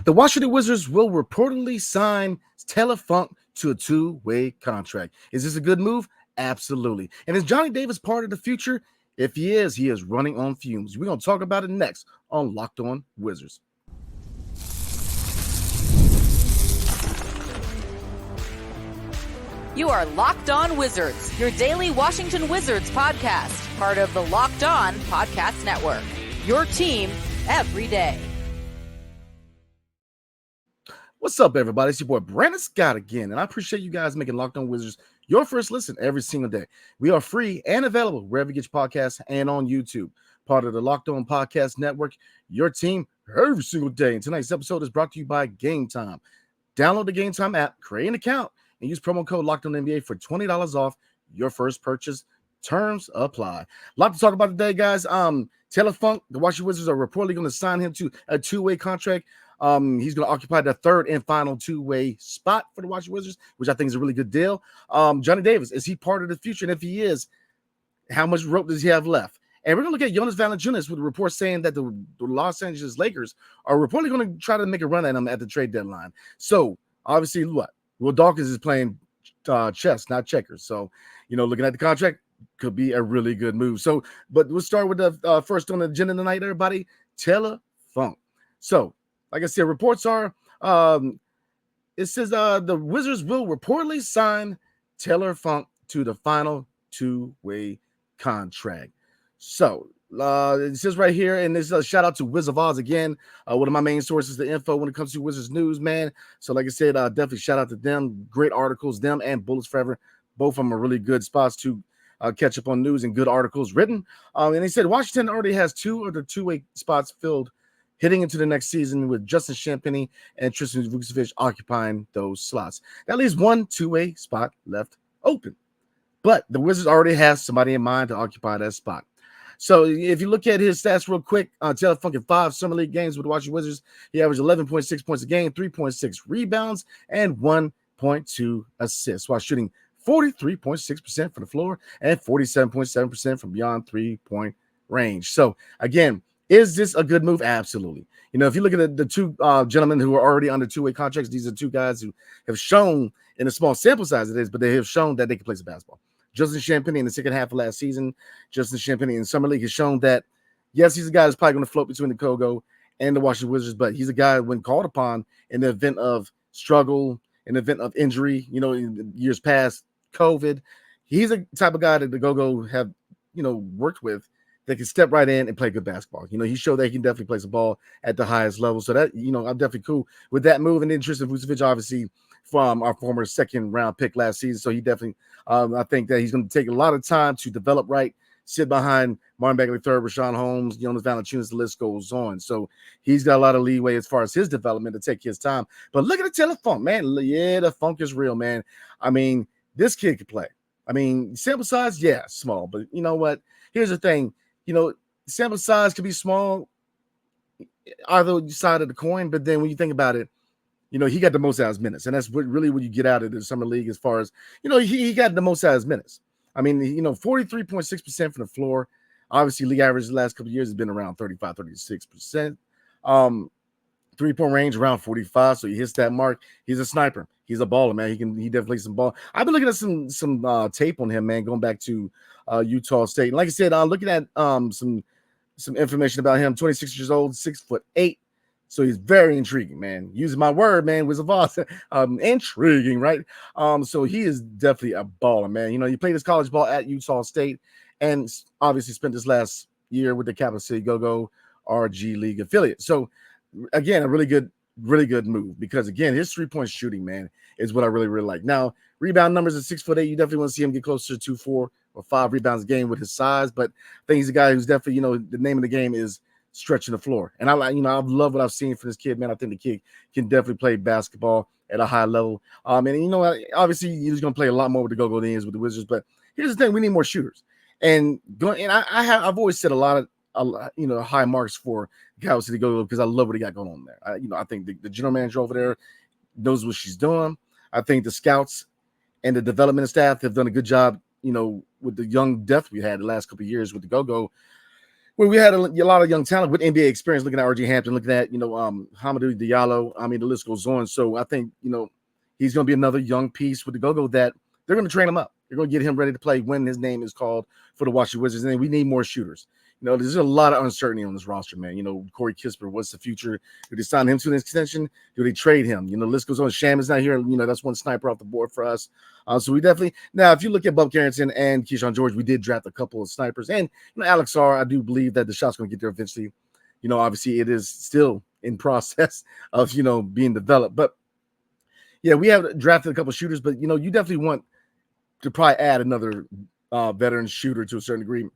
The Washington Wizards will reportedly sign Taylor Funk to a two-way contract. Is this a good move? Absolutely. And is Johnny Davis part of the future? If he is running on fumes. We're going to talk about it next on Locked On Wizards. You are Locked On Wizards, your daily Washington Wizards podcast, part of the Locked On Podcast Network. Your team every day. What's up, everybody? It's your boy Brandon Scott again, and I appreciate you guys making Locked On Wizards your first listen every single day. We are free and available wherever you get your podcasts and on YouTube. Part of the Locked On Podcast Network, your team every single day. And tonight's episode is brought to you by Gametime. Download the Gametime app, create an account, and use promo code LOCKEDONNBA for $20 off your first purchase. Terms apply. A lot to talk about today, guys. Taylor Funk, the Washington Wizards are reportedly going to sign him to a two-way contract. He's going to occupy the third and final two-way spot for the Washington Wizards, which I think is a really good deal. Johnny Davis, is he part of the future? And if he is, how much rope does he have left? And we're going to look at Jonas Valanciunas with a report saying that the Los Angeles Lakers are reportedly going to try to make a run at him at the trade deadline. So, obviously, what? Will Dawkins is playing chess, not checkers. So, looking at the contract, could be a really good move. So, but we'll start with the first on the agenda tonight, everybody. Taylor Funk. So, like I said, reports are, it says the Wizards will reportedly sign Taylor Funk to the final two-way contract. So, it says right here, and this is a shout out to Wiz of Oz again, one of my main sources, the info when it comes to Wizards news, man. So, like I said, definitely shout out to them. Great articles, them and Bullets Forever. Both of them are really good spots to catch up on news and good articles written. And he said Washington already has two of the two-way spots filled heading into the next season with Justin Champagnie and Tristan Vukcevic occupying those slots. That leaves one two-way spot left open. But the Wizards already have somebody in mind to occupy that spot. So if you look at his stats real quick, Taylor Funk in 5 Summer League games with the Washington Wizards, he averaged 11.6 points a game, 3.6 rebounds, and 1.2 assists while shooting 43.6% from the floor and 47.7% from beyond three-point range. So, again, is this a good move? Absolutely. If you look at the two gentlemen who are already under two-way contracts, these are two guys who have shown in a small sample size it is, but they have shown that they can play some basketball. Justin Champagnie in the second half of last season, Justin Champagnie in Summer League has shown that, yes, he's a guy that's probably going to float between the Kogo and the Washington Wizards, but he's a guy when called upon in the event of struggle, in the event of injury, in years past, COVID, he's a type of guy that the Go-Go have, worked with that can step right in and play good basketball. He showed that he can definitely play some ball at the highest level. So that, I'm definitely cool with that move. And then Tristan Vukcevic, obviously, from our former second-round pick last season. So he definitely, I think that he's going to take a lot of time to develop right, sit behind Martin Bagley III, Rashawn Holmes, Jonas Valanciunas, the list goes on. So he's got a lot of leeway as far as his development to take his time. But look at the Taylor Funk, man. Yeah, the funk is real, man. I mean, this kid can play. I mean, sample size, yeah, small. But you know what? Here's the thing. Sample size can be small, either side of the coin. But then when you think about it, he got the most out of his minutes. And that's really what you get out of the summer league as far as, he got the most out of his minutes. I mean, 43.6% from the floor. Obviously, league average the last couple of years has been around 35, 36%. Three-point range around 45, so he hits that mark. He's a sniper. He's a baller, man. He definitely some ball. I've been looking at some tape on him, man, going back to Utah State. And like I said, looking at some information about him. 26 years old, 6'8". So he's very intriguing, man. Using my word, man, was a boss. Intriguing, right? So he is definitely a baller, man. He played his college ball at Utah State and obviously spent his last year with the Capital City Go-Go RG League affiliate. So again, a really good move because again, his three-point shooting, man, is what I really, really like. Now, rebound numbers at 6'8", you definitely want to see him get closer to 4 or 5 rebounds a game with his size. But I think he's a guy who's definitely, the name of the game is stretching the floor. And I love what I've seen from this kid, man. I think the kid can definitely play basketball at a high level. And obviously he's going to play a lot more with the Go-Go than he is with the Wizards. But here's the thing: we need more shooters. And I've always said a lot of high marks for Capital City Go-Go because I love what he got going on there. I think the general manager over there knows what she's doing. I think the scouts and the development staff have done a good job, with the young depth we had the last couple of years with the Go-Go, Well, we had a lot of young talent with NBA experience. Looking at RG Hampton, looking at Hamidou Diallo. I mean, the list goes on. So I think he's going to be another young piece with the go-go that they're going to train him up. They're going to get him ready to play when his name is called for the Washington Wizards. And we need more shooters. There's a lot of uncertainty on this roster, man. Corey Kispert, what's the future? Do they sign him to an extension? Do they trade him? The list goes on. Sham is not here. That's one sniper off the board for us. So we definitely now, if you look at Bub Carrington and Keyshawn George, we did draft a couple of snipers. And Alex R, I do believe that the shot's going to get there eventually. Obviously it is still in process of being developed. But yeah, we have drafted a couple of shooters, but you definitely want to probably add another veteran shooter to a certain degree,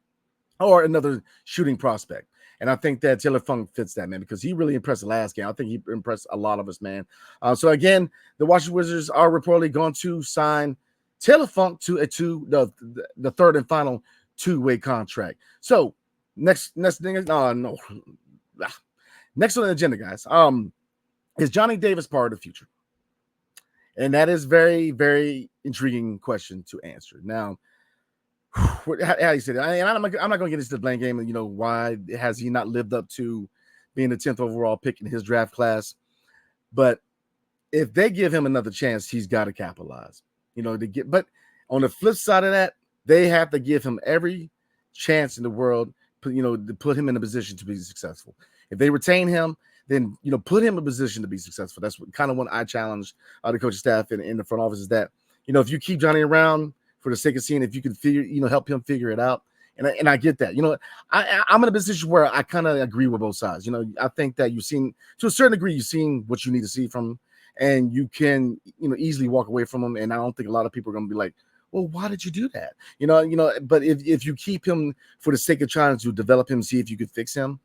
or another shooting prospect. And I think that Taylor Funk fits that, man, because he really impressed the last game. I think he impressed a lot of us, man. So again, the Washington Wizards are reportedly going to sign Taylor Funk to the third and final two-way contract. So next thing is next on the agenda, guys. Is Johnny Davis part of the future? And that is very, very intriguing question to answer. Now, how you say that? And I'm not going to get into the blame game. And why has he not lived up to being the 10th overall pick in his draft class? But if they give him another chance, he's got to capitalize. But on the flip side of that, they have to give him every chance in the world, to put him in a position to be successful. If they retain him, then put him in a position to be successful. That's what I challenge the coaching staff in the front office is that if you keep Johnny around for the sake of seeing if you can help him figure it out. And I get that. I'm in a position where I kind of agree with both sides. I think that you've seen, to a certain degree, you've seen what you need to see from him, and you can, easily walk away from him. And I don't think a lot of people are going to be like, well, why did you do that? But if you keep him for the sake of trying to develop him, see if you could fix him,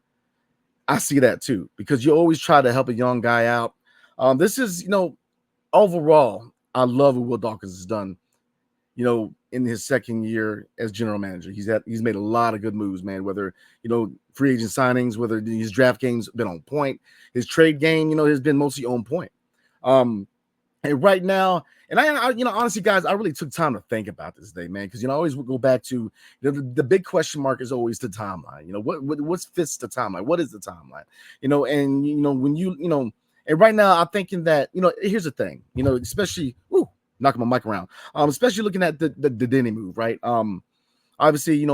I see that too, because you always try to help a young guy out. This is, overall, I love what Will Dawkins has done. In his second year as general manager, he's made a lot of good moves, man. Whether free agent signings, whether his draft game's been on point, his trade game, has been mostly on point. And right now, and I honestly, guys, I really took time to think about this day, man, because I always would go back to the big question mark is always the timeline. What fits the timeline? What is the timeline? And when and right now I'm thinking that here's the thing, especially knocking my mic around. Especially looking at the Denny move, right? Obviously,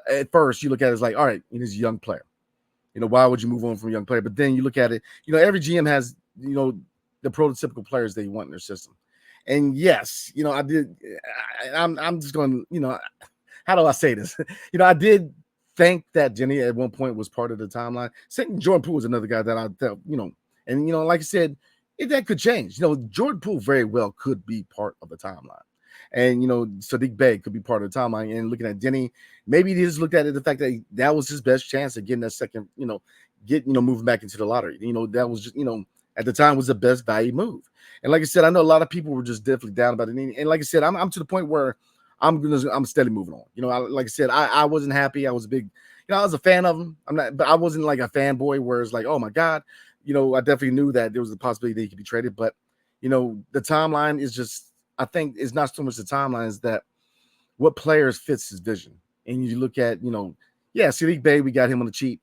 at first you look at it as like, all right, he's a young player. Why would you move on from a young player? But then you look at it, every GM has, the prototypical players they want in their system. And yes, I did. I'm just going, how do I say this? I did think that Denny at one point was part of the timeline. Jordan Poole was another guy that I felt, and like I said, that could change. Jordan Poole very well could be part of the timeline. And, Sadiq Bey could be part of the timeline. And looking at Denny, maybe he just looked at it, the fact that that was his best chance of getting that second, moving back into the lottery. That was just, at the time was the best value move. And like I said, I know a lot of people were just definitely down about it. And like I said, I'm to the point where I'm steadily moving on. Like I said, I wasn't happy. I was a big, I was a fan of him. But I wasn't like a fanboy where it's like, oh my God. I definitely knew that there was a possibility that he could be traded, but the timeline is just, I think it's not so much the timeline, is that what players fits his vision. And you look at, Sadiq Bey, we got him on the cheap.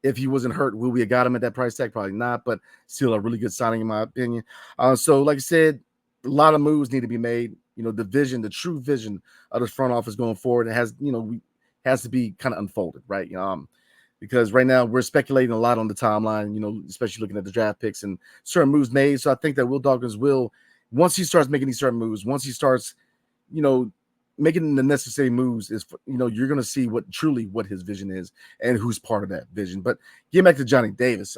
If he wasn't hurt, will we have got him at that price tag? Probably not, but still a really good signing in my opinion. So like I said, a lot of moves need to be made. The vision, the true vision of the front office going forward, it has, has to be kind of unfolded, right? Because right now we're speculating a lot on the timeline, especially looking at the draft picks and certain moves made. So I think that Will Dawkins will, once he starts making these certain moves, once he starts, making the necessary moves, is, you're going to see what his vision is and who's part of that vision. But getting back to Johnny Davis,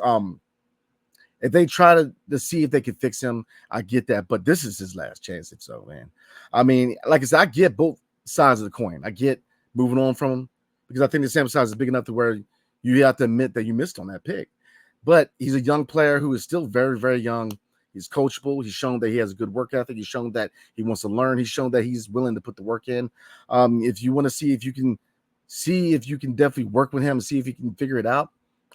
if they try to see if they can fix him, I get that. But this is his last chance, if so, man. I mean, like I said, I get both sides of the coin. I get moving on from him because I think the sample size is big enough to where you have to admit that you missed on that pick. But he's a young player who is still very, very young. He's coachable. He's shown that he has a good work ethic. He's shown that he wants to learn. He's shown that he's willing to put the work in. If you want to see if you can definitely work with him and see if you can figure it out,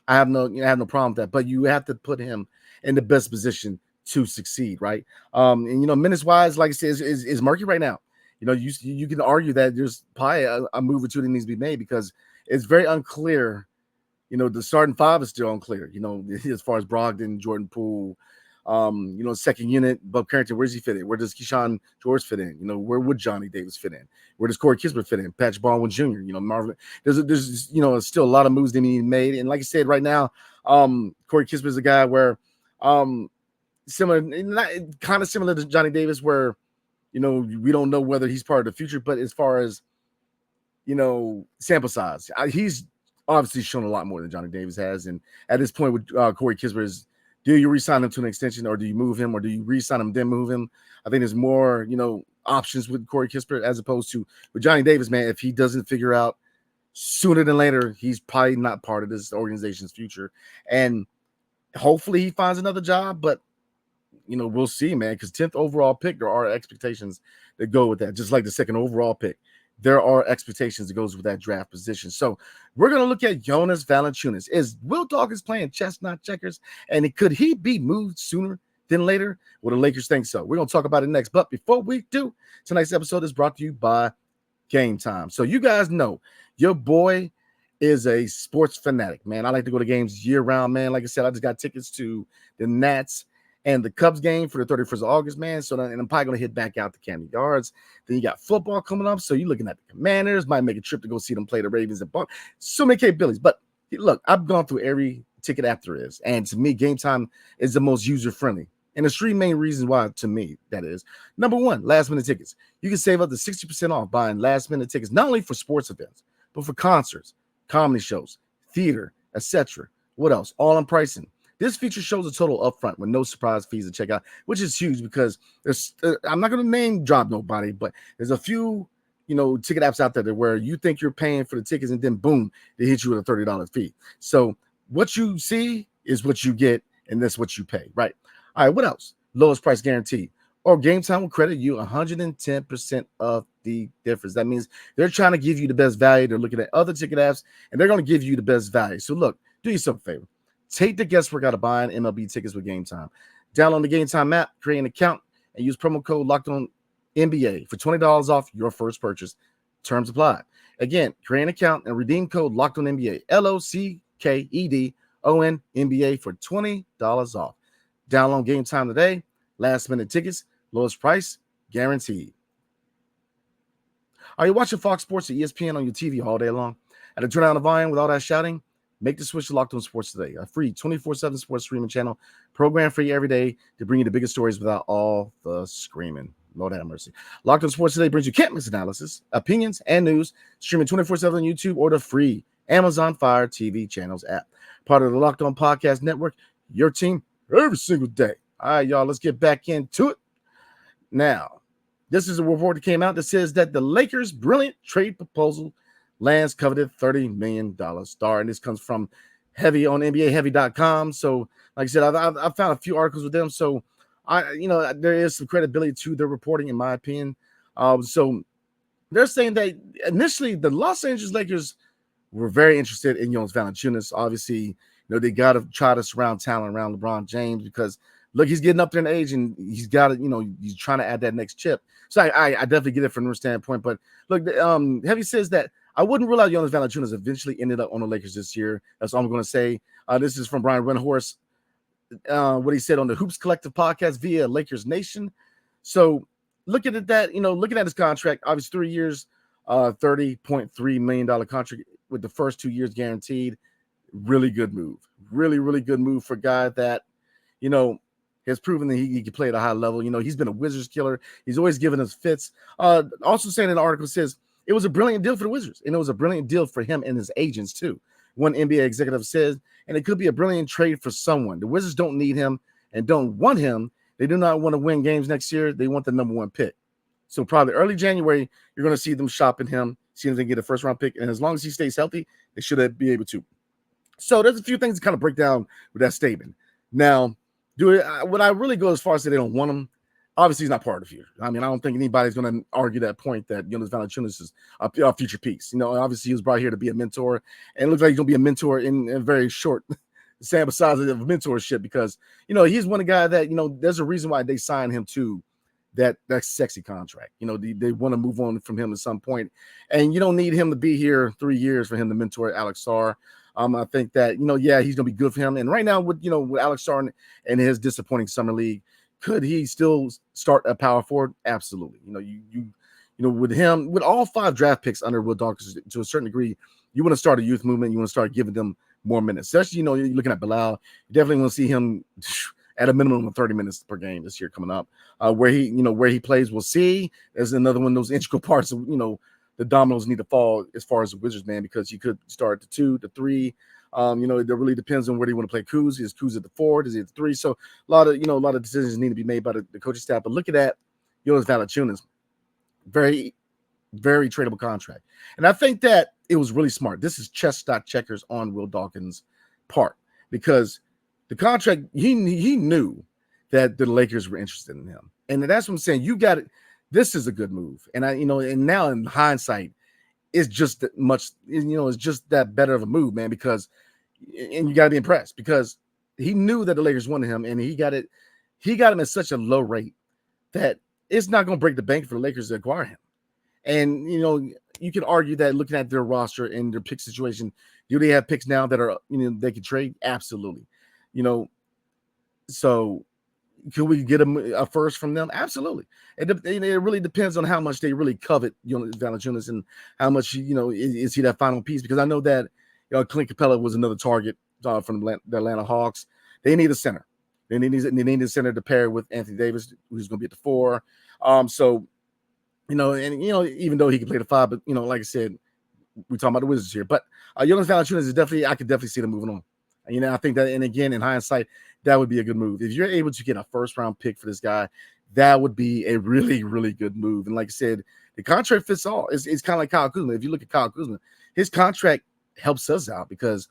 I have no problem with that. But you have to put him in the best position to succeed, right? And minutes wise, like I said, is murky right now. You can argue that there's probably a move or two that needs to be made because it's very unclear. The starting five is still unclear. As far as Brogdon, Jordan Poole, second unit, Bub Carrington, where does he fit in? Where does Keyshawn George fit in? Where would Johnny Davis fit in? Where does Corey Kispert fit in? Patrick Baldwin Jr., Marvin. There's still a lot of moves that need made. And like I said, right now, Corey Kispert is a guy where kind of similar to Johnny Davis, where, we don't know whether he's part of the future, but as far as, sample size, he's obviously shown a lot more than Johnny Davis has. And at this point with Corey Kispert is, do you re-sign him to an extension, or do you move him, or do you re-sign him then move him? I think there's more, options with Corey Kispert as opposed to with Johnny Davis, man. If he doesn't figure out sooner than later, he's probably not part of this organization's future. And hopefully he finds another job, but we'll see, man, because 10th overall pick, there are expectations that go with that. Just like the second overall pick, there are expectations that goes with that draft position. So we're going to look at Jonas Valanciunas. Is Will Dawkins playing chess, not checkers? And could he be moved sooner than later? Well, the Lakers think so. We're going to talk about it next. But before we do, tonight's episode is brought to you by Gametime. So you guys know your boy is a sports fanatic, man. I like to go to games year round, man. Like I said, I just got tickets to the Nats and the Cubs game for the 31st of August, man. So and I'm probably going to hit back out to Camden Yards. Then you got football coming up. So you're looking at the Commanders. Might make a trip to go see them play the Ravens and Bucks. So many capabilities. But look, I've gone through every ticket app there is. And to me, Gametime is the most user-friendly. And there's three main reasons why, to me, that is. Number one, last-minute tickets. You can save up to 60% off buying last-minute tickets, not only for sports events, but for concerts, comedy shows, theater, etc. What else? All in pricing. This feature shows a total upfront with no surprise fees to check out, which is huge because there's. I'm not going to name drop nobody, but there's a few, ticket apps out there where you think you're paying for the tickets and then boom, they hit you with a $30 fee. So what you see is what you get, and that's what you pay, right? All right, what else? Lowest price guaranteed. Or Gametime will credit you 110% of the difference. That means they're trying to give you the best value. They're looking at other ticket apps, and they're going to give you the best value. So look, do yourself a favor. Take the guesswork out of buying MLB tickets with Gametime. Download the Gametime app, create an account, and use promo code LOCKEDONNBA for $20 off your first purchase. Terms apply. Again, create an account and redeem code LOCKEDONNBA, LOCKEDONNBA for $20 off. Download Gametime today. Last minute tickets, lowest price, guaranteed. Are you watching Fox Sports or ESPN on your TV all day long? And to turn down the volume with all that shouting, make the switch to Locked On Sports today, a free 24/7 sports streaming channel, program for you every day to bring you the biggest stories without all the screaming. Lord have mercy. Locked On Sports today brings you can't miss analysis, opinions, and news, streaming 24/7 on YouTube or the free Amazon Fire TV channels app. Part of the Locked On Podcast Network, your team every single day. All right, y'all, let's get back into it. Now, this is a report that came out that says that the Lakers' brilliant trade proposal lands coveted $30 million star. And this comes from Heavy on NBAHeavy.com. So, like I said, I've found a few articles with them. So, there is some credibility to their reporting, in my opinion. So, they're saying that initially the Los Angeles Lakers were very interested in Jonas Valanciunas. Obviously, they got to try to surround talent around LeBron James because, look, he's getting up there in age and he's got to, he's trying to add that next chip. So I definitely get it from their standpoint. But look, Heavy says that I wouldn't rule out Jonas Valanciunas eventually ended up on the Lakers this year. That's all I'm going to say. This is from Brian Windhorst, what he said on the Hoops Collective podcast via Lakers Nation. So looking at that, looking at his contract, obviously 3 years, $30.3 million contract with the first 2 years guaranteed. Really good move. Really, really good move for a guy that, has proven that he can play at a high level. He's been a Wizards killer. He's always given us fits. Also saying in the article says it was a brilliant deal for the Wizards, and it was a brilliant deal for him and his agents too. One NBA executive says, and it could be a brilliant trade for someone. The Wizards don't need him and don't want him. They do not want to win games next year. They want the number one pick. So probably early January, you're going to see them shopping him, seeing if they can get a first round pick. And as long as he stays healthy, they should be able to. So there's a few things to kind of break down with that statement. Now, would I really go as far as say they don't want him? Obviously, he's not part of the future. I mean, I don't think anybody's going to argue that point that Jonas Valanciunas is a future piece. Obviously, he was brought here to be a mentor, and it looks like he's going to be a mentor in a very short sample size of mentorship because, he's one guy that, there's a reason why they signed him to that sexy contract. They want to move on from him at some point, and you don't need him to be here 3 years for him to mentor Alex Sarr. I think that he's gonna be good for him. And right now with Alex Sarr and his disappointing summer league, could he still start a power forward? Absolutely. With him, with all 5 draft picks under Will Dawkins, to a certain degree, you want to start a youth movement. You want to start giving them more minutes. Especially, you're looking at Bilal. You definitely want to see him at a minimum of 30 minutes per game this year coming up. Where he plays, we'll see. There's another one of those integral parts of, the dominoes need to fall as far as the Wizards, man, because you could start the 2, the 3. It really depends on where they want to play Kuz. Is Kuz at the 4? Is he at the 3? So a lot of decisions need to be made by the coaching staff. But look at that, Jonas Valanciunas. Very, very tradable contract. And I think that it was really smart. This is chess, not checkers on Will Dawkins' part, because the contract, he knew that the Lakers were interested in him. And that's what I'm saying. You got it. This is a good move. And and now in hindsight, it's just that much, it's just that better of a move, man, because, and you got to be impressed, because he knew that the Lakers wanted him, and he got him at such a low rate that it's not going to break the bank for the Lakers to acquire him. And, you can argue that looking at their roster and their pick situation, do they have picks now that are, they can trade? Absolutely. So can we get a first from them? Absolutely. It really depends on how much they really covet, Valanciunas, and how much, is he that final piece? Because I know that, Clint Capella was another target from the Atlanta Hawks. They need a center. They need a center to pair with Anthony Davis, who's going to be at the 4. So, even though he can play the 5, but, like I said, we're talking about the Wizards here. But Jonas Valanciunas is I could definitely see them moving on. I think that, and again, in hindsight, that would be a good move. If you're able to get a first-round pick for this guy, that would be a really, really good move. And like I said, the contract fits all. It's kind of like Kyle Kuzma. If you look at Kyle Kuzma, his contract helps us out because,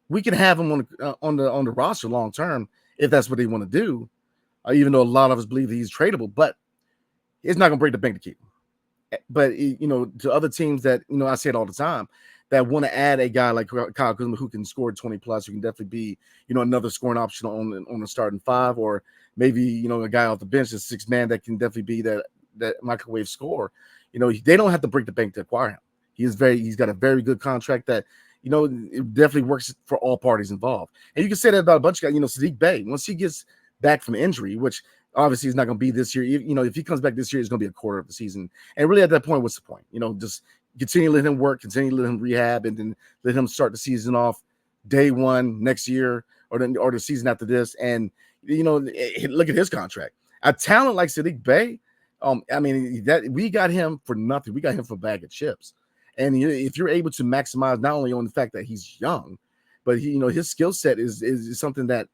we can have him on the roster long term if that's what they want to do. Even though a lot of us believe he's tradable, but it's not going to break the bank to keep him. But to other teams that I say it all the time, that want to add a guy like Kyle Kuzma who can score 20 plus, who can definitely be another scoring option on the starting 5, or maybe a guy off the bench, a 6 man that can definitely be that microwave score. They don't have to break the bank to acquire him. He's got a very good contract that it definitely works for all parties involved. And you can say that about a bunch of guys. Sadiq Bey, once he gets back from injury, which obviously is not going to be this year. If he comes back this year, it's going to be a quarter of the season. And really, at that point, what's the point? Just continue to let him work, continue to let him rehab, and then let him start the season off day 1 next year, or the season after this. And look at his contract. A talent like Sadiq Bey, that we got him for nothing. We got him for a bag of chips. And if you're able to maximize not only on the fact that he's young, but his skill set is something that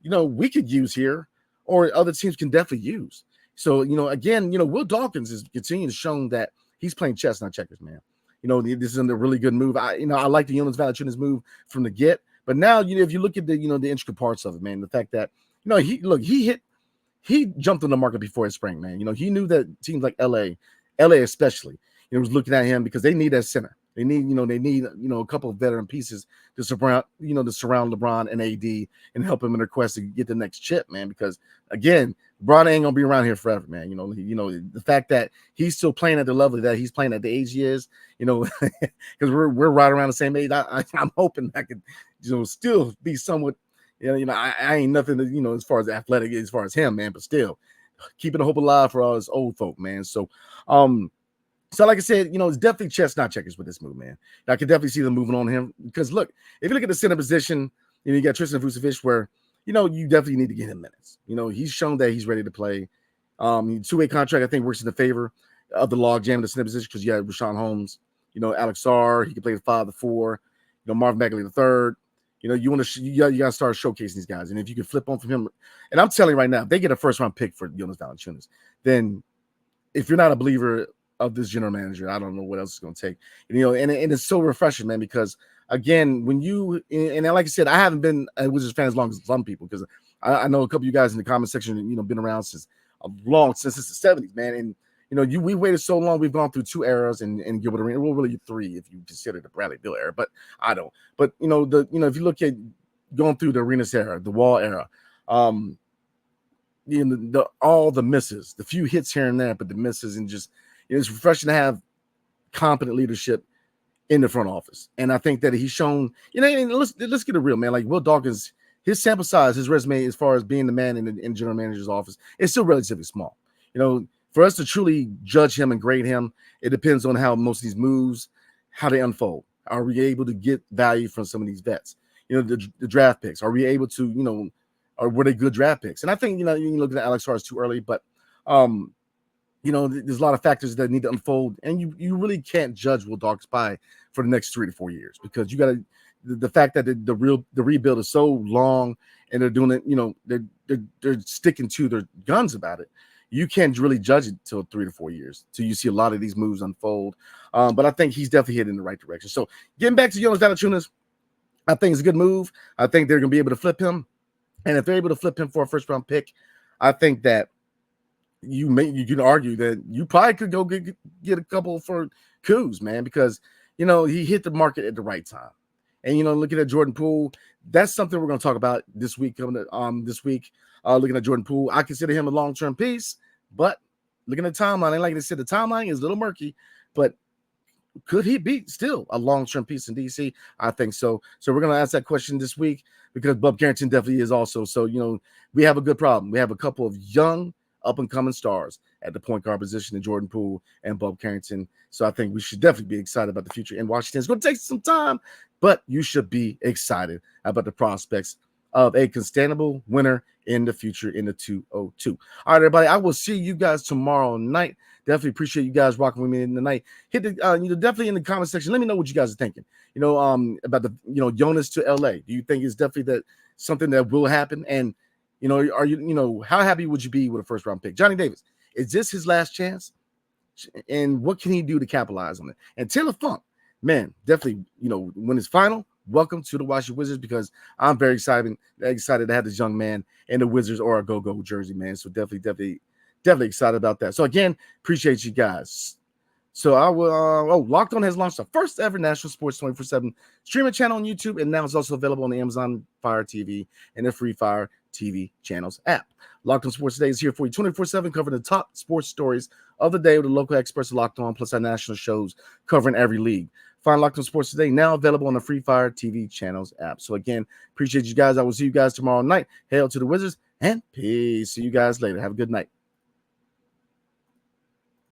we could use here, or other teams can definitely use. So again, Will Dawkins is continuing to show that he's playing chess, not checkers, man. This is a really good move. I like the Jonas Valanciunas move from the get, but now if you look at the the intricate parts of it, man, the fact that he jumped on the market before his spring, man. He knew that teams like LA especially, was looking at him because they need that center. They need, a couple of veteran pieces to surround LeBron and AD and help him in their quest to get the next chip, man. Because again, LeBron ain't gonna be around here forever, man. The fact that he's still playing at the level that he's playing at the age he is, because we're right around the same age. I'm hoping I could, still be somewhat, I ain't nothing, as far as athletic, as far as him, man. But still, keeping the hope alive for all us old folk, man. So, So, like I said, it's definitely chess, not checkers with this move, man. I can definitely see them moving on him because, look, if you look at the center position, you got Tristan Vucevic, where, you definitely need to get him minutes. He's shown that he's ready to play. 2-way contract, I think, works in the favor of the logjam in the center position because you have Rashawn Holmes, Alex Sarr, he can play the 5, the 4, Marvin Bagley the 3rd. You got to start showcasing these guys. And if you can flip on from him, and I'm telling you right now, if they get a first-round pick for Jonas Valanciunas, then if you're not a believer of this general manager, I don't know what else it's going to take. And it's so refreshing, man, because again, when you, and like I said, I haven't been a Wizards fan as long as some people, because I know a couple of you guys in the comment section, been around since the 70s, man. And, we waited so long. We've gone through 2 eras and Gilbert Arenas. Well, really 3 if you consider the Bradley Beal era, but I don't. But, if you look at going through the Arenas era, the Wall era, all the misses, the few hits here and there, but the misses, and just it's refreshing to have competent leadership in the front office. And I think that he's shown, and let's get it real, man. Like Will Dawkins, his sample size, his resume, as far as being the man in the general manager's office, is still relatively small. For us to truly judge him and grade him, it depends on how most of these moves, how they unfold. Are we able to get value from some of these vets? The draft picks. Are we able to, or were they good draft picks? And I think, you can look at Alex Hars too early, but there's a lot of factors that need to unfold, and you really can't judge Will Dawkins by for the next 3 to 4 years, because you got to the fact that the rebuild is so long, and they're doing it, they're sticking to their guns about it. You can't really judge it till 3 to 4 years till you see a lot of these moves unfold. But I think he's definitely heading in the right direction. So getting back to Jonas Valanciunas, I think it's a good move. I think they're going to be able to flip him, and if they're able to flip him for a first round pick, I think that you can argue that you probably could go get a couple for Kuz, man, because he hit the market at the right time. And looking at Jordan Poole, that's something we're going to talk about this week. Looking at Jordan Poole, I consider him a long-term piece, but looking at the timeline, and like I said, the timeline is a little murky, but could he be still a long-term piece in DC? I think so. So we're going to ask that question this week, because Bob Carrington definitely is also. So, we have a good problem. We have a couple of young, up-and-coming stars at the point guard position in Jordan Poole and Bob Carrington. So I think we should definitely be excited about the future in Washington. It's going to take some time, but you should be excited about the prospects of a contendable winner in the future in the 202. All right, everybody, I will see you guys tomorrow night. Definitely appreciate you guys rocking with me in the night. Hit the definitely in the comment section. Let me know what you guys are thinking. About the Jonas to LA. Do you think it's definitely that something that will happen? And are you how happy would you be with a first round pick? Johnny Davis, is this his last chance? And what can he do to capitalize on it? And Taylor Funk, man, definitely, when it's final, welcome to the Washington Wizards, because I'm very excited to have this young man in the Wizards or a go jersey, man. So definitely excited about that. So again, appreciate you guys. So I will. Locked On has launched the first ever national sports 24/7 streaming channel on YouTube, and now it's also available on the Amazon Fire TV and the Free Fire TV channels app. Locked On Sports Today is here for you 24/7, covering the top sports stories of the day with the local experts Locked On, plus our national shows covering every league. Find Locked On Sports Today now available on the Free Fire TV channels app. So again, appreciate you guys. I will see you guys tomorrow night. Hail to the Wizards, and peace. See you guys later. Have a good night.